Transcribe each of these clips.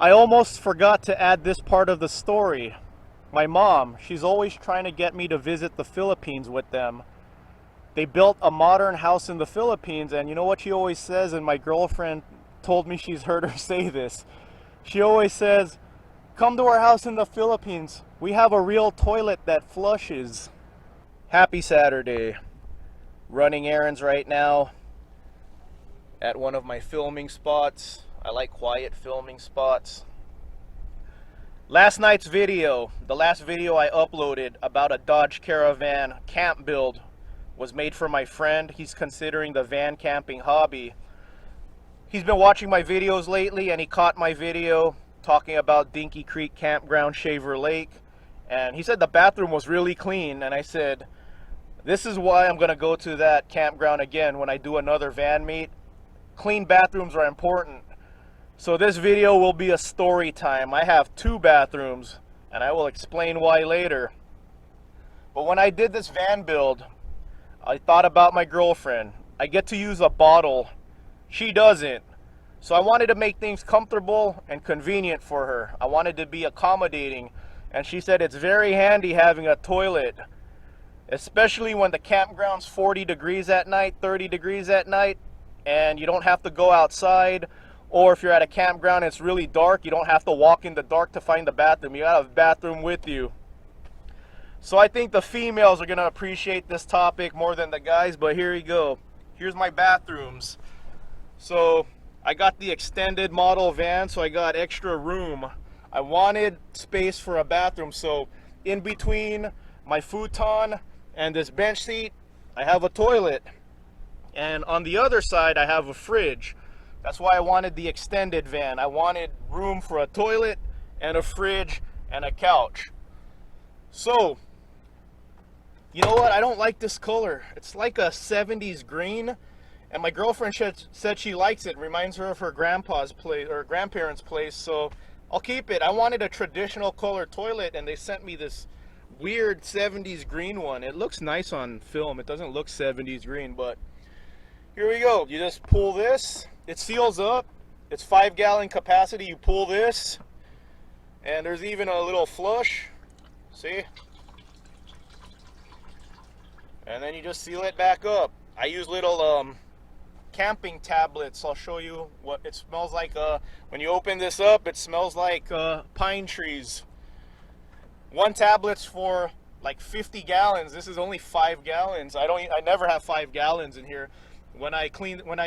I almost forgot to add this part of the story. My mom, she's always trying to get me to visit the Philippines with them. They built a modern house in the Philippines, and you know what she always says, and my girlfriend told me she's heard her say this. She always says, "Come to our house in the Philippines. We have a real toilet that flushes." Happy Saturday. Running errands right now at one of my filming spots. I like quiet filming spots. Last night's video, the last video I uploaded about a Dodge Caravan camp build, was made for my friend. He's considering the van camping hobby. He's been watching my videos lately, and he caught my video talking about Dinky Creek Campground, Shaver Lake, and he said the bathroom was really clean, and I said, this is why I'm gonna go to that campground again when I do another van meet. Clean bathrooms are important. So this video will be a story time. I have 2 bathrooms, and I will explain why later. But when I did this van build, I thought about my girlfriend. I get to use a bottle. She doesn't. So I wanted to make things comfortable and convenient for her. I wanted to be accommodating. And she said it's very handy having a toilet, especially when the campground's 40 degrees at night, 30 degrees at night, and you don't have to go outside. Or if you're at a campground and it's really dark, you don't have to walk in the dark to find the bathroom. You gotta have a bathroom with you. So I think the females are gonna appreciate this topic more than the guys, but here you go. Here's my bathrooms. So I got the extended model van, so I got extra room. I wanted space for a bathroom, so in between my futon and this bench seat, I have a toilet. And on the other side, I have a fridge. That's why I wanted the extended van. I wanted room for a toilet and a fridge and a couch. So, you know what? I don't like this color. It's like a 70s green, and my girlfriend said she likes it. Reminds her of her grandpa's place or grandparents' place, so I'll keep it. I wanted a traditional color toilet, and they sent me this weird 70s green one. It looks nice on film. It doesn't look 70s green, but here we go. You just pull this. It seals up. It's 5-gallon capacity. You pull this, and there's even a little flush. See? And then you just seal it back up. I use little camping tablets. I'll show you what it smells like. When you open this up, it smells like pine trees. One tablet's for like 50 gallons. This is only 5 gallons. I never have 5 gallons in here. When I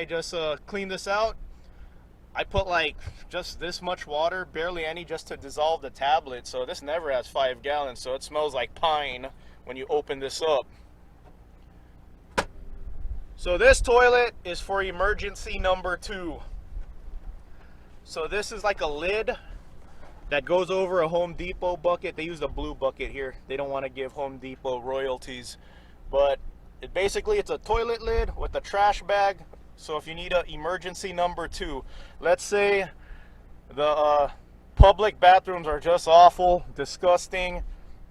just clean this out, I put like just this much water, barely any, just to dissolve the tablet. So this never has 5 gallons, so it smells like pine when you open this up. So this toilet is for emergency number 2. So this is like a lid that goes over a Home Depot bucket. They use the blue bucket here. They don't want to give Home Depot royalties, but basically it's a toilet lid with a trash bag. So if you need an emergency number 2, let's say the public bathrooms are just awful, disgusting,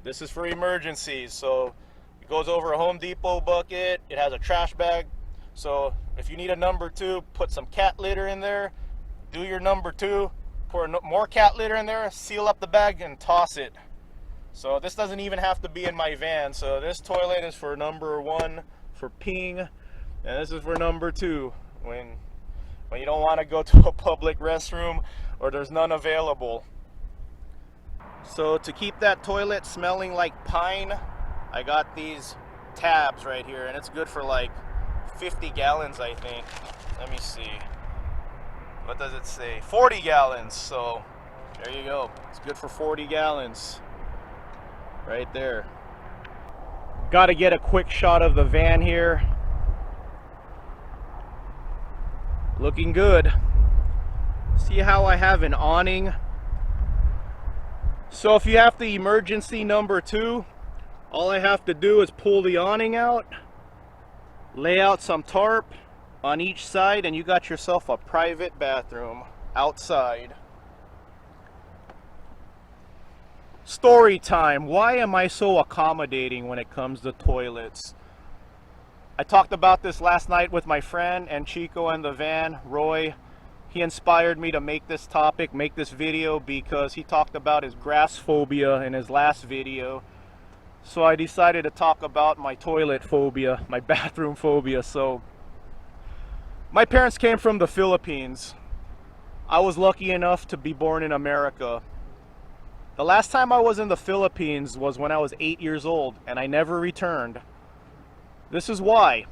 this is for emergencies. So it goes over a Home Depot bucket. It has a trash bag. So if you need a number 2, put some cat litter in there, do your number 2, pour more cat litter in there, seal up the bag, and toss it. So this doesn't even have to be in my van. So this toilet is for number 1 for peeing, and this is for number 2 when you don't want to go to a public restroom or there's none available. So to keep that toilet smelling like pine, I got these tabs right here, and it's good for like 50 gallons, I think. Let me see. What does it say? 40 gallons. So there you go. It's good for 40 gallons. Right there. Got to get a quick shot of the van here. Looking good. See how I have an awning? So if you have the emergency number 2, all I have to do is pull the awning out, lay out some tarp on each side, and you got yourself a private bathroom outside. Story time. Why am I so accommodating when it comes to toilets? I talked about this last night with my friend and Chico and the van, Roy. He inspired me to make this topic, make this video, because he talked about his grass phobia in his last video. So I decided to talk about my toilet phobia, my bathroom phobia. So my parents came from the Philippines. I was lucky enough to be born in America. The last time I was in the Philippines was when I was 8 years old, and I never returned. This is why.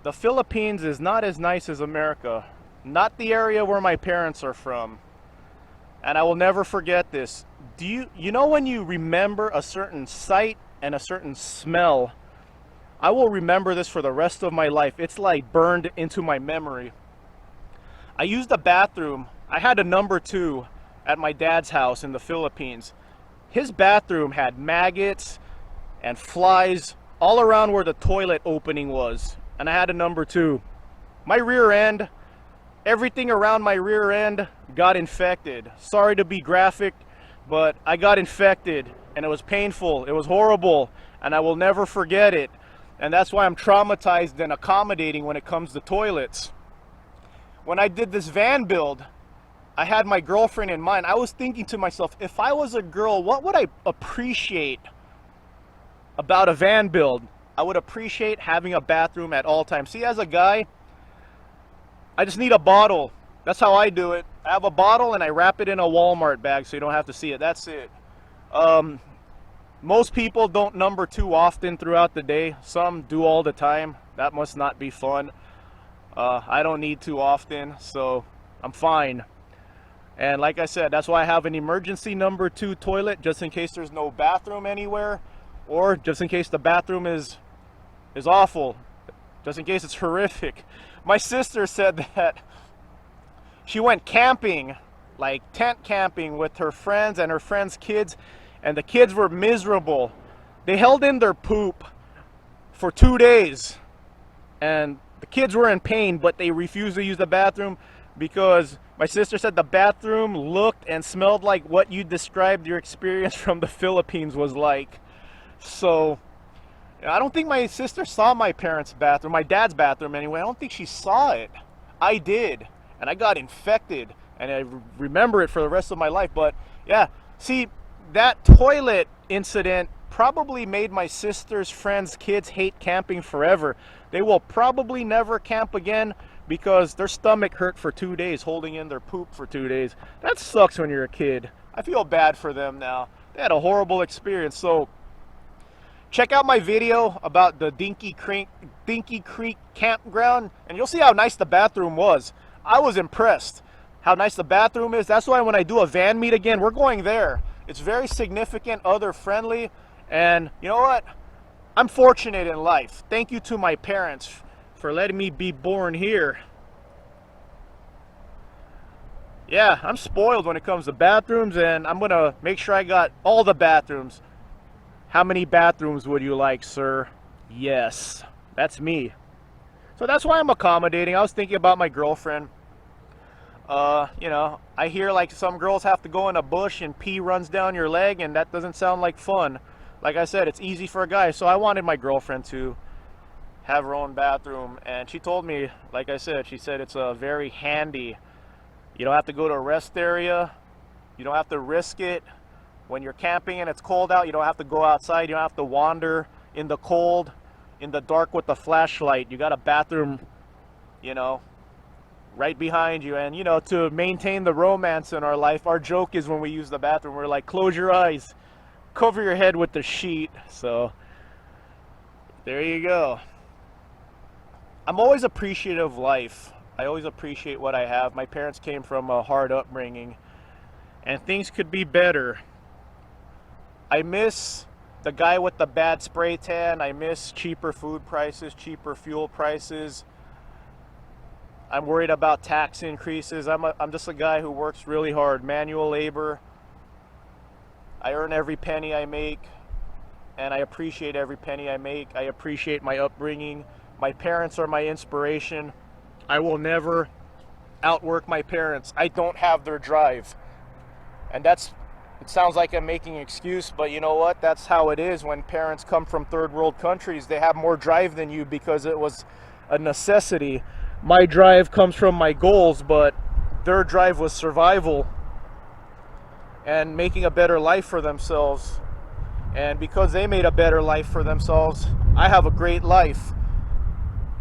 The Philippines is not as nice as America. Not the area where my parents are from. And I will never forget this. You know when you remember a certain sight and a certain smell? I will remember this for the rest of my life. It's like burned into my memory. I used the bathroom. I had a number 2 at my dad's house in the Philippines. His bathroom had maggots and flies all around where the toilet opening was. And I had a number 2. My rear end, everything around my rear end got infected. Sorry to be graphic, but I got infected and it was painful. It was horrible and I will never forget it. And that's why I'm traumatized and accommodating when it comes to toilets. When I did this van build, I had my girlfriend in mind. I was thinking to myself, if I was a girl, what would I appreciate about a van build? I would appreciate having a bathroom at all times. See, as a guy, I just need a bottle. That's how I do it. I have a bottle and I wrap it in a Walmart bag so you don't have to see it. That's it. Most people don't number 2 often throughout the day. Some do all the time. That must not be fun. I don't need to often, so I'm fine. And like I said, that's why I have an emergency number 2 toilet, just in case there's no bathroom anywhere, or just in case the bathroom is awful, just in case it's horrific. My sister said that she went camping, like tent camping with her friends and her friends' kids, and the kids were miserable. They held in their poop for 2 days, and the kids were in pain, but they refused to use the bathroom because my sister said the bathroom looked and smelled like what you described your experience from the Philippines was like. So I don't think my sister saw my parents' bathroom, my dad's bathroom anyway. I don't think she saw it. I did, and I got infected, and I remember it for the rest of my life. But yeah, see, that toilet incident probably made my sister's friends' kids hate camping forever. They will probably never camp again because their stomach hurt for 2 days holding in their poop for 2 das. That sucks when you're a kid. I feel bad for them now. They had a horrible experience. So check out my video about the Dinky Creek campground and you'll see how nice the bathroom was. I was impressed how nice the bathroom is. That's why when I do a van meet again, we're going there. It's very significant, other friendly, and you know what? I'm fortunate in life. Thank you to my parents for letting me be born here. Yeah, I'm spoiled when it comes to bathrooms, and I'm gonna make sure I got all the bathrooms. How many bathrooms would you like, sir? Yes, that's me. So that's why I'm accommodating. I was thinking about my girlfriend. You know, I hear like some girls have to go in a bush and pee runs down your leg, and that doesn't sound like fun. Like I said, it's easy for a guy. So I wanted my girlfriend to have her own bathroom, and she told me, like I said, she said it's very handy. You don't have to go to a rest area. You don't have to risk it. When you're camping and it's cold out, you don't have to go outside. You don't have to wander in the cold, in the dark with the flashlight. You got a bathroom, you know, right behind you. And you know, to maintain the romance in our life, our joke is when we use the bathroom, we're like, close your eyes, cover your head with the sheet. So there you go. I'm always appreciative of life. I always appreciate what I have. My parents came from a hard upbringing and things could be better. I miss the guy with the bad spray tan. I miss cheaper food prices, cheaper fuel prices. I'm worried about tax increases. I'm just a guy who works really hard, manual labor. I earn every penny I make, and I appreciate every penny I make. I appreciate my upbringing. My parents are my inspiration. I will never outwork my parents. I don't have their drive. And it sounds like I'm making an excuse, but you know what? That's how it is when parents come from third world countries. They have more drive than you because it was a necessity. My drive comes from my goals, but their drive was survival and making a better life for themselves. And because they made a better life for themselves, I have a great life.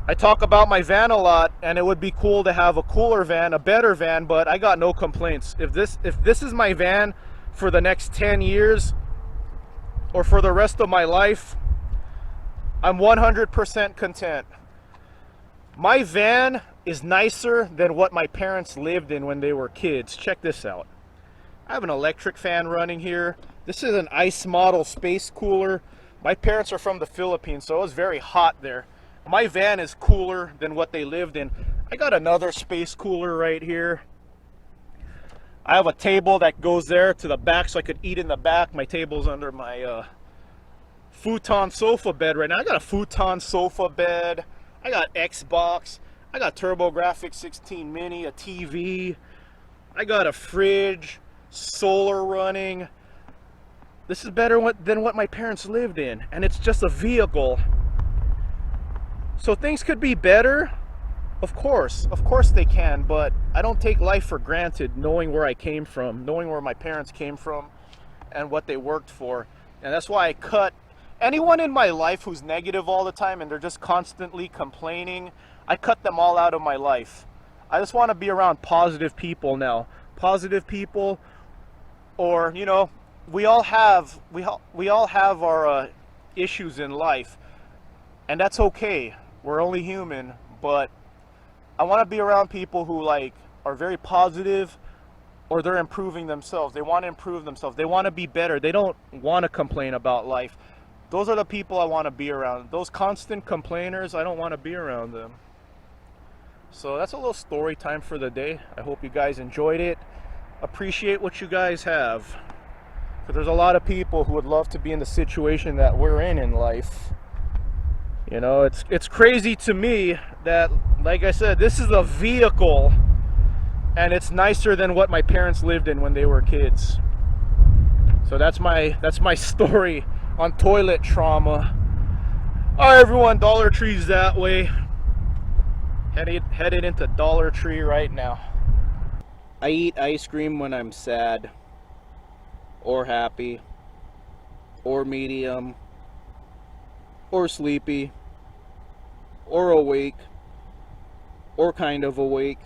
I talk about my van a lot, and it would be cool to have a cooler van, a better van, but I got no complaints. If this is my van for the next 10 years or for the rest of my life, I'm 100% content. My van is nicer than what my parents lived in when they were kids. Check this out. I have an electric fan running here. This is an ice model space cooler. My parents are from the Philippines, so it was very hot there. My van is cooler than what they lived in. I got another space cooler right here. I have a table that goes there to the back so I could eat in the back. My table's under my futon sofa bed right now. I got a futon sofa bed. I got Xbox. I got TurboGrafx 16 Mini, a TV. I got a fridge, solar running. This is better than what my parents lived in, and it's just a vehicle. So things could be better. Of course they can, but I don't take life for granted, knowing where I came from, knowing where my parents came from and what they worked for. And that's why I cut anyone in my life who's negative all the time and they're just constantly complaining. I cut them all out of my life. I just want to be around positive people now. Positive people, or you know, we all have our issues in life, and that's okay. We're only human, but I want to be around people who like are very positive, or they're improving themselves. They want to improve themselves. They want to be better. They don't want to complain about life. Those are the people I want to be around. Those constant complainers, I don't want to be around them. So that's a little story time for the day. I hope you guys enjoyed it. Appreciate what you guys have. Because there's a lot of people who would love to be in the situation that we're in life. You know, it's crazy to me that, like I said, this is a vehicle and it's nicer than what my parents lived in when they were kids. So that's my story on toilet trauma. Alright everyone, Dollar Tree's that way. Headed into Dollar Tree right now. I eat ice cream when I'm sad, or happy, or medium, or sleepy, or awake, or kind of awake.